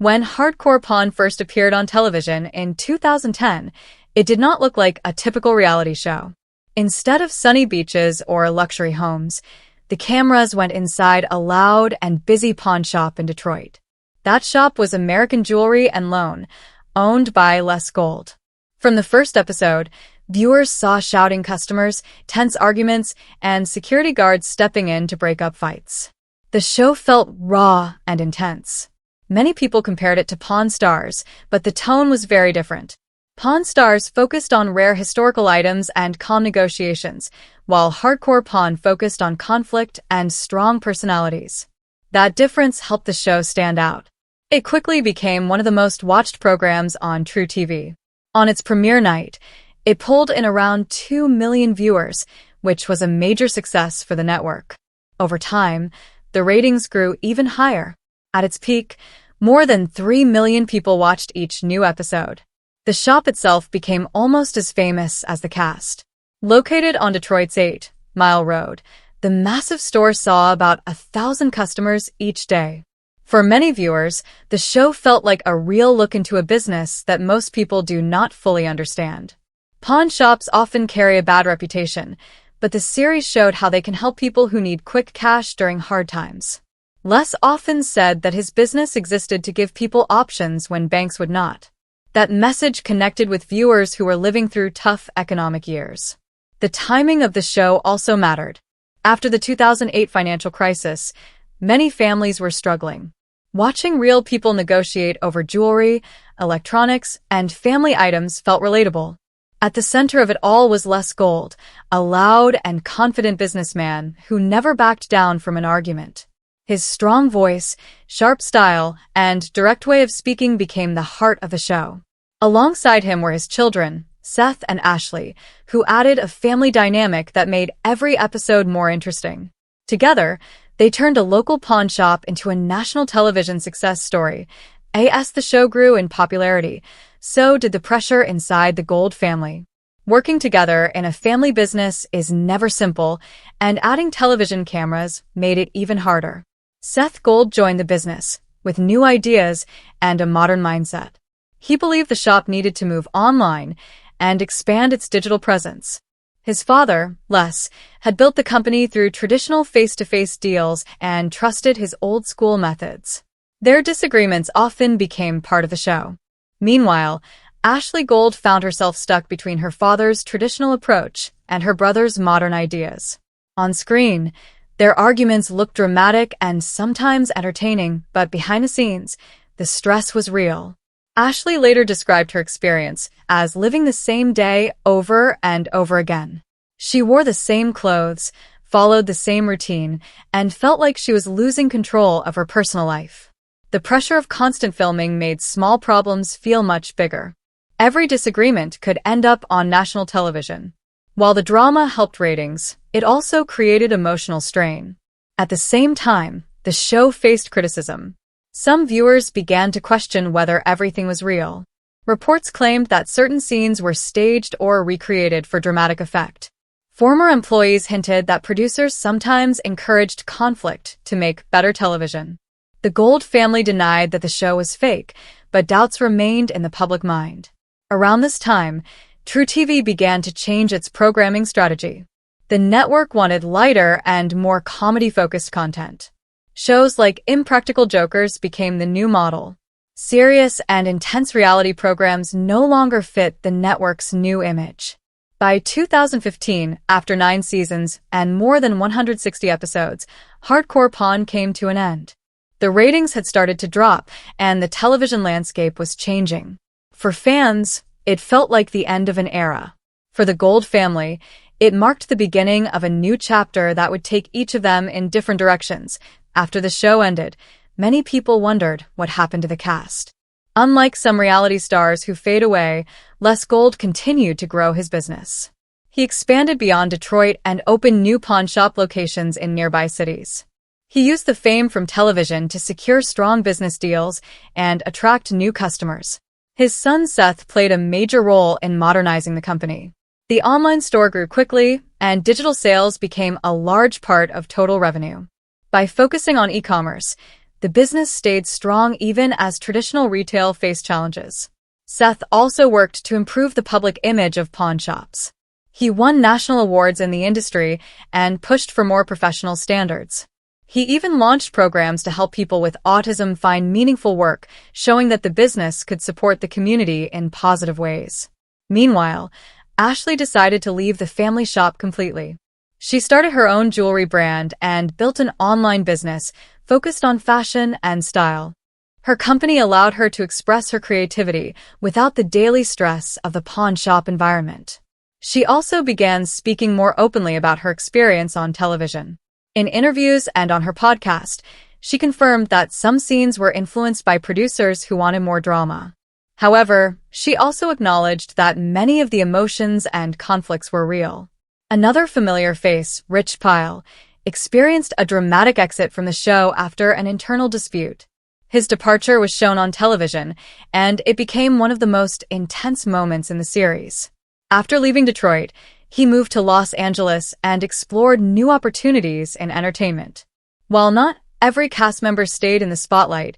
When Hardcore Pawn first appeared on television in 2010, it did not look like a typical reality show. Instead of sunny beaches or luxury homes, the cameras went inside a loud and busy pawn shop in Detroit. That shop was American Jewelry and Loan, owned by Les Gold. From the first episode, viewers saw shouting customers, tense arguments, and security guards stepping in to break up fights. The show felt raw and intense. Many people compared it to Pawn Stars, but the tone was very different. Pawn Stars focused on rare historical items and calm negotiations, while Hardcore Pawn focused on conflict and strong personalities. That difference helped the show stand out. It quickly became one of the most watched programs on True TV. On its premiere night, it pulled in around 2 million viewers, which was a major success for the network. Over time, the ratings grew even higher. At its peak, more than 3 million people watched each new episode. The shop itself became almost as famous as the cast. Located on Detroit's 8 Mile Road, the massive store saw about 1,000 customers each day. For many viewers, the show felt like a real look into a business that most people do not fully understand. Pawn shops often carry a bad reputation, but the series showed how they can help people who need quick cash during hard times. Les often said that his business existed to give people options when banks would not. That message connected with viewers who were living through tough economic years. The timing of the show also mattered. After the 2008 financial crisis, many families were struggling. Watching real people negotiate over jewelry, electronics, and family items felt relatable. At the center of it all was Les Gold, a loud and confident businessman who never backed down from an argument. His strong voice, sharp style, and direct way of speaking became the heart of the show. Alongside him were his children, Seth and Ashley, who added a family dynamic that made every episode more interesting. Together, they turned a local pawn shop into a national television success story. As the show grew in popularity, so did the pressure inside the Gold family. Working together in a family business is never simple, and adding television cameras made it even harder. Seth Gold joined the business with new ideas and a modern mindset. He believed the shop needed to move online and expand its digital presence. His father, Les, had built the company through traditional face-to-face deals and trusted his old-school methods. Their disagreements often became part of the show. Meanwhile, Ashley Gold found herself stuck between her father's traditional approach and her brother's modern ideas. On screen, their arguments looked dramatic and sometimes entertaining, but behind the scenes, the stress was real. Ashley later described her experience as living the same day over and over again. She wore the same clothes, followed the same routine, and felt like she was losing control of her personal life. The pressure of constant filming made small problems feel much bigger. Every disagreement could end up on national television. While the drama helped ratings, it also created emotional strain. At the same time, the show faced criticism. Some viewers began to question whether everything was real. Reports claimed that certain scenes were staged or recreated for dramatic effect. Former employees hinted that producers sometimes encouraged conflict to make better television. The Gold family denied that the show was fake, but doubts remained in the public mind. Around this time, True TV began to change its programming strategy. The network wanted lighter and more comedy-focused content. Shows like Impractical Jokers became the new model. Serious and intense reality programs no longer fit the network's new image. By 2015, after 9 seasons and more than 160 episodes, Hardcore Pawn came to an end. The ratings had started to drop, and the television landscape was changing. For fans, it felt like the end of an era. For the Gold family, it marked the beginning of a new chapter that would take each of them in different directions. After the show ended, many people wondered what happened to the cast. Unlike some reality stars who fade away, Les Gold continued to grow his business. He expanded beyond Detroit and opened new pawn shop locations in nearby cities. He used the fame from television to secure strong business deals and attract new customers. His son Seth played a major role in modernizing the company. The online store grew quickly, and digital sales became a large part of total revenue. By focusing on e-commerce, The business stayed strong even as traditional retail faced challenges. Seth also worked to improve the public image of pawn shops. He won national awards in the industry and pushed for more professional standards. He even launched programs to help people with autism find meaningful work, showing that the business could support the community in positive ways. Meanwhile, Ashley decided to leave the family shop completely. She started her own jewelry brand and built an online business focused on fashion and style. Her company allowed her to express her creativity without the daily stress of the pawn shop environment. She also began speaking more openly about her experience on television. In interviews and on her podcast, she confirmed that some scenes were influenced by producers who wanted more drama. However, she also acknowledged that many of the emotions and conflicts were real. Another familiar face, Rich Pyle, experienced a dramatic exit from the show after an internal dispute. His departure was shown on television, and it became one of the most intense moments in the series. After leaving Detroit, he moved to Los Angeles and explored new opportunities in entertainment. While not every cast member stayed in the spotlight,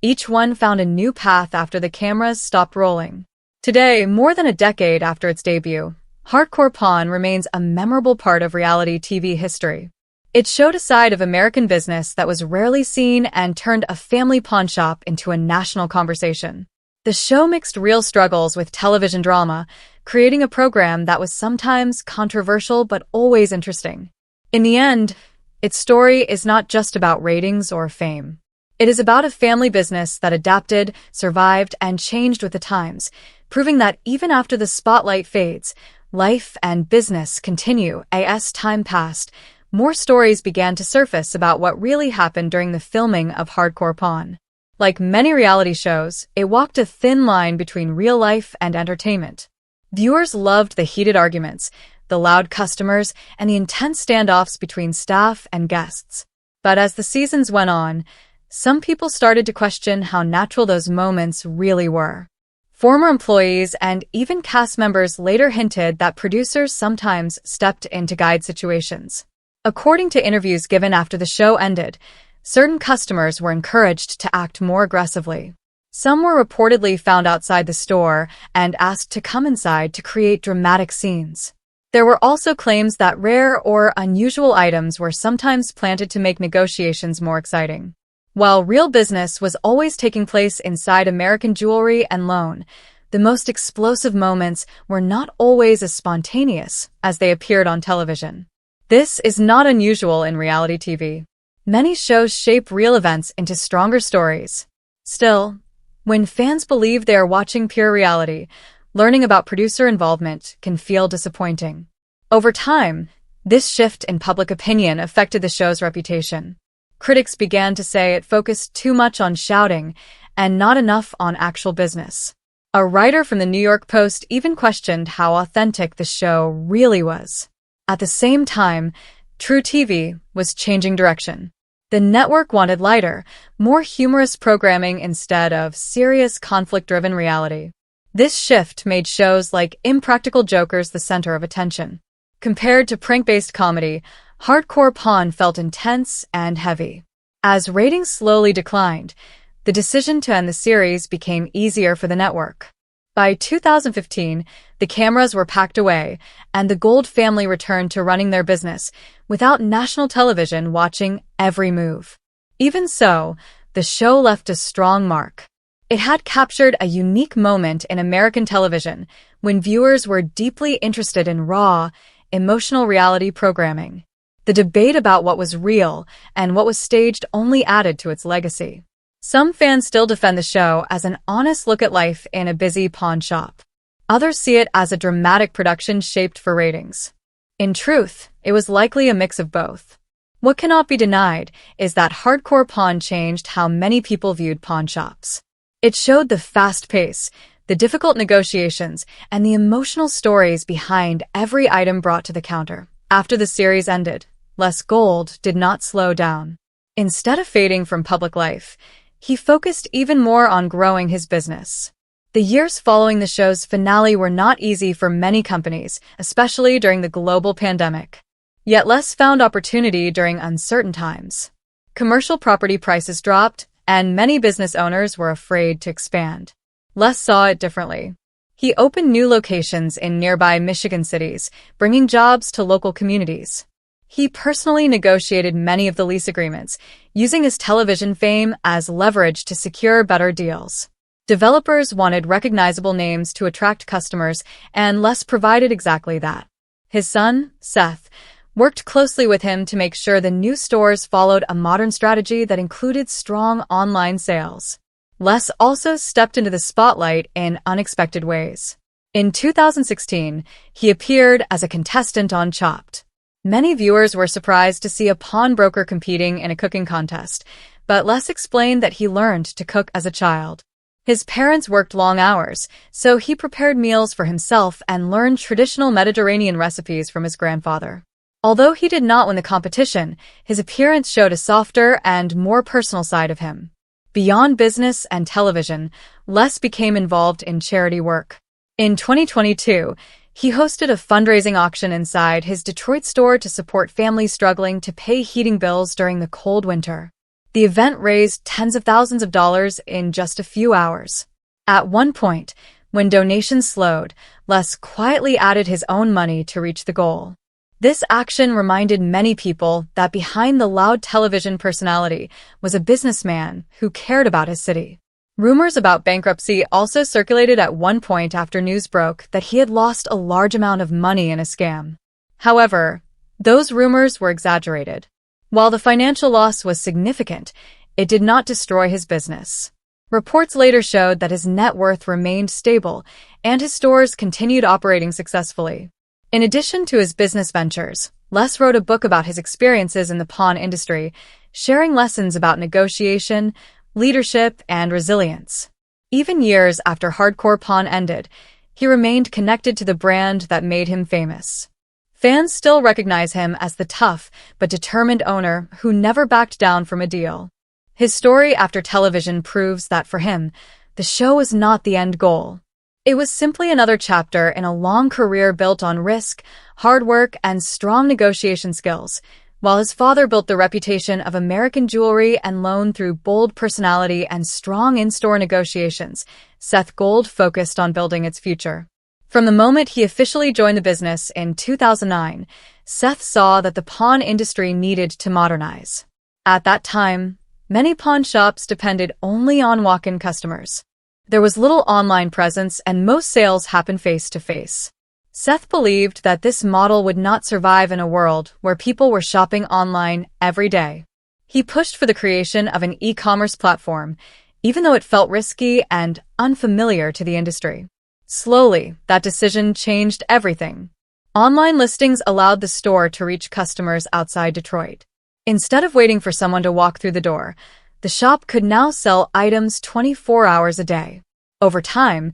each one found a new path after the cameras stopped rolling. Today, more than a decade after its debut, Hardcore Pawn remains a memorable part of reality TV history. It showed a side of American business that was rarely seen and turned a family pawn shop into a national conversation. The show mixed real struggles with television drama, creating a program that was sometimes controversial but always interesting. In the end, its story is not just about ratings or fame. It is about a family business that adapted, survived, and changed with the times, proving that even after the spotlight fades, life and business continue. As time passed, more stories began to surface about what really happened during the filming of Hardcore Pawn. Like many reality shows, it walked a thin line between real life and entertainment. Viewers loved the heated arguments, the loud customers, and the intense standoffs between staff and guests. But as the seasons went on, some people started to question how natural those moments really were. Former employees and even cast members later hinted that producers sometimes stepped in to guide situations. According to interviews given after the show ended, certain customers were encouraged to act more aggressively. Some were reportedly found outside the store and asked to come inside to create dramatic scenes. There were also claims that rare or unusual items were sometimes planted to make negotiations more exciting. While real business was always taking place inside American Jewelry and Loan, the most explosive moments were not always as spontaneous as they appeared on television. This is not unusual in reality TV. Many shows shape real events into stronger stories. Still, when fans believe they are watching pure reality, learning about producer involvement can feel disappointing. Over time, this shift in public opinion affected the show's reputation. Critics began to say it focused too much on shouting and not enough on actual business. A writer from the New York Post even questioned how authentic the show really was. At the same time, True TV was changing direction. The network wanted lighter, more humorous programming instead of serious conflict-driven reality. This shift made shows like Impractical Jokers the center of attention. Compared to prank-based comedy, Hardcore Pawn felt intense and heavy. As ratings slowly declined, the decision to end the series became easier for the network. By 2015, the cameras were packed away, and the Gold family returned to running their business without national television watching every move. Even so, the show left a strong mark. It had captured a unique moment in American television when viewers were deeply interested in raw, emotional reality programming. The debate about what was real and what was staged only added to its legacy. Some fans still defend the show as an honest look at life in a busy pawn shop. Others see it as a dramatic production shaped for ratings. In truth, it was likely a mix of both. What cannot be denied is that Hardcore Pawn changed how many people viewed pawn shops. It showed the fast pace, the difficult negotiations, and the emotional stories behind every item brought to the counter. After the series ended, Les Gold did not slow down. Instead of fading from public life, he focused even more on growing his business. The years following the show's finale were not easy for many companies, especially during the global pandemic. Yet Les found opportunity during uncertain times. Commercial property prices dropped, and many business owners were afraid to expand. Les saw it differently. He opened new locations in nearby Michigan cities, bringing jobs to local communities. He personally negotiated many of the lease agreements, using his television fame as leverage to secure better deals. Developers wanted recognizable names to attract customers, and Les provided exactly that. His son, Seth, worked closely with him to make sure the new stores followed a modern strategy that included strong online sales. Les also stepped into the spotlight in unexpected ways. In 2016, he appeared as a contestant on Chopped. Many viewers were surprised to see a pawnbroker competing in a cooking contest, but Les explained that he learned to cook as a child. His parents worked long hours, so he prepared meals for himself and learned traditional Mediterranean recipes from his grandfather. Although he did not win the competition, his appearance showed a softer and more personal side of him. Beyond business and television, Les became involved in charity work. In 2022, he hosted a fundraising auction inside his Detroit store to support families struggling to pay heating bills during the cold winter. The event raised tens of thousands of dollars in just a few hours. At one point, when donations slowed, Les quietly added his own money to reach the goal. This action reminded many people that behind the loud television personality was a businessman who cared about his city. Rumors about bankruptcy also circulated at one point after news broke that he had lost a large amount of money in a scam. However, those rumors were exaggerated. While the financial loss was significant, it did not destroy his business. Reports later showed that his net worth remained stable and his stores continued operating successfully. In addition to his business ventures, Les wrote a book about his experiences in the pawn industry, sharing lessons about negotiation, leadership, and resilience. Even years after Hardcore Pawn ended, he remained connected to the brand that made him famous. Fans still recognize him as the tough but determined owner who never backed down from a deal. His story after television proves that for him, the show was not the end goal. It was simply another chapter in a long career built on risk, hard work, and strong negotiation skills. While his father built the reputation of American jewelry and loan through bold personality and strong in-store negotiations, Seth Gold focused on building its future. From the moment he officially joined the business in 2009, Seth saw that the pawn industry needed to modernize. At that time, many pawn shops depended only on walk-in customers. There was little online presence and most sales happened face-to-face. Seth believed that this model would not survive in a world where people were shopping online every day. He pushed for the creation of an e-commerce platform, even though it felt risky and unfamiliar to the industry. Slowly, that decision changed everything. Online listings allowed the store to reach customers outside Detroit. Instead of waiting for someone to walk through the door, the shop could now sell items 24 hours a day. Over time,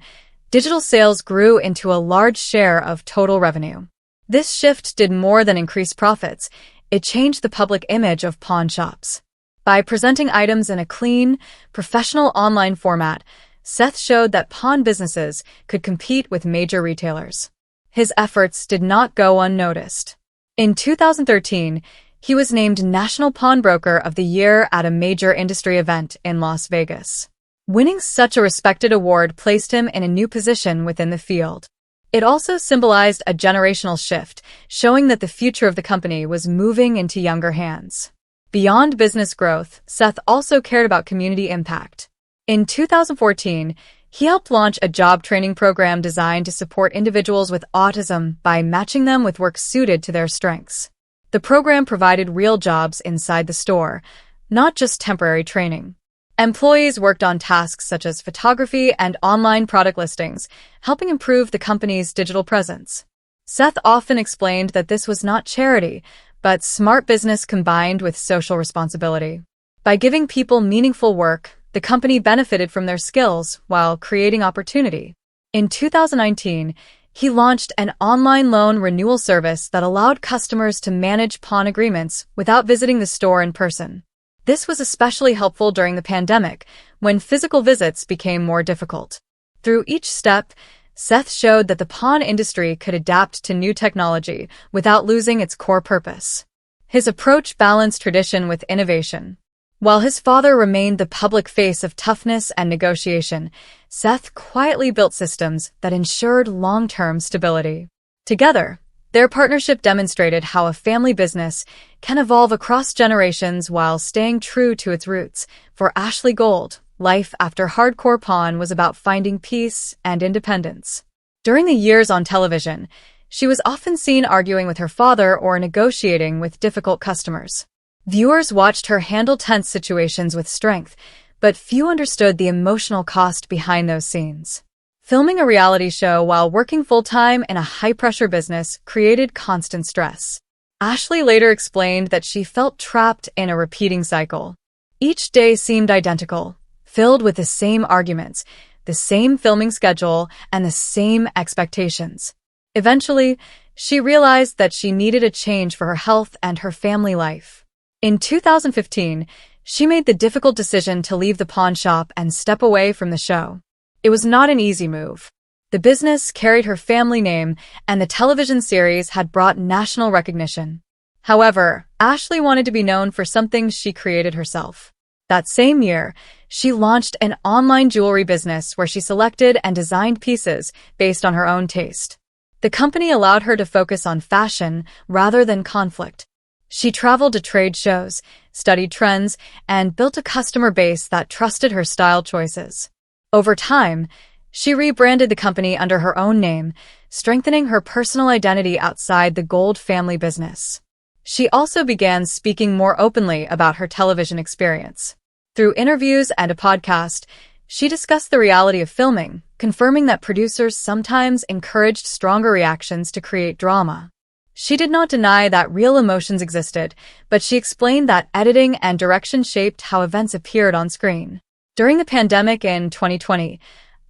digital sales grew into a large share of total revenue. This shift did more than increase profits. It changed the public image of pawn shops. By presenting items in a clean, professional online format, Seth showed that pawn businesses could compete with major retailers. His efforts did not go unnoticed. In 2013, he was named National Pawnbroker of the Year at a major industry event in Las Vegas. Winning such a respected award placed him in a new position within the field. It also symbolized a generational shift, showing that the future of the company was moving into younger hands. Beyond business growth, Seth also cared about community impact. In 2014, he helped launch a job training program designed to support individuals with autism by matching them with work suited to their strengths. The program provided real jobs inside the store, not just temporary training. Employees worked on tasks such as photography and online product listings, helping improve the company's digital presence. Seth often explained that this was not charity, but smart business combined with social responsibility. By giving people meaningful work, the company benefited from their skills while creating opportunity. In 2019, he launched an online loan renewal service that allowed customers to manage pawn agreements without visiting the store in person. This was especially helpful during the pandemic, when physical visits became more difficult. Through each step, Seth showed that the pawn industry could adapt to new technology without losing its core purpose. His approach balanced tradition with innovation. While his father remained the public face of toughness and negotiation, Seth quietly built systems that ensured long-term stability. Together, their partnership demonstrated how a family business can evolve across generations while staying true to its roots. For Ashley Gold, life after Hardcore Pawn was about finding peace and independence. During the years on television, she was often seen arguing with her father or negotiating with difficult customers. Viewers watched her handle tense situations with strength, but few understood the emotional cost behind those scenes. Filming a reality show while working full-time in a high-pressure business created constant stress. Ashley later explained that she felt trapped in a repeating cycle. Each day seemed identical, filled with the same arguments, the same filming schedule, and the same expectations. Eventually, she realized that she needed a change for her health and her family life. In 2015, she made the difficult decision to leave the pawn shop and step away from the show. It was not an easy move. The business carried her family name, and the television series had brought national recognition. However, Ashley wanted to be known for something she created herself. That same year, she launched an online jewelry business where she selected and designed pieces based on her own taste. The company allowed her to focus on fashion rather than conflict. She traveled to trade shows, studied trends, and built a customer base that trusted her style choices. Over time, she rebranded the company under her own name, strengthening her personal identity outside the Gold family business. She also began speaking more openly about her television experience. Through interviews and a podcast, she discussed the reality of filming, confirming that producers sometimes encouraged stronger reactions to create drama. She did not deny that real emotions existed, but she explained that editing and direction shaped how events appeared on screen. During the pandemic in 2020,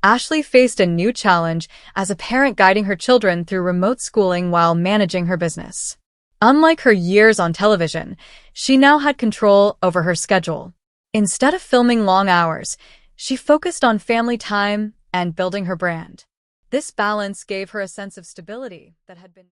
Ashley faced a new challenge as a parent guiding her children through remote schooling while managing her business. Unlike her years on television, she now had control over her schedule. Instead of filming long hours, she focused on family time and building her brand. This balance gave her a sense of stability that had been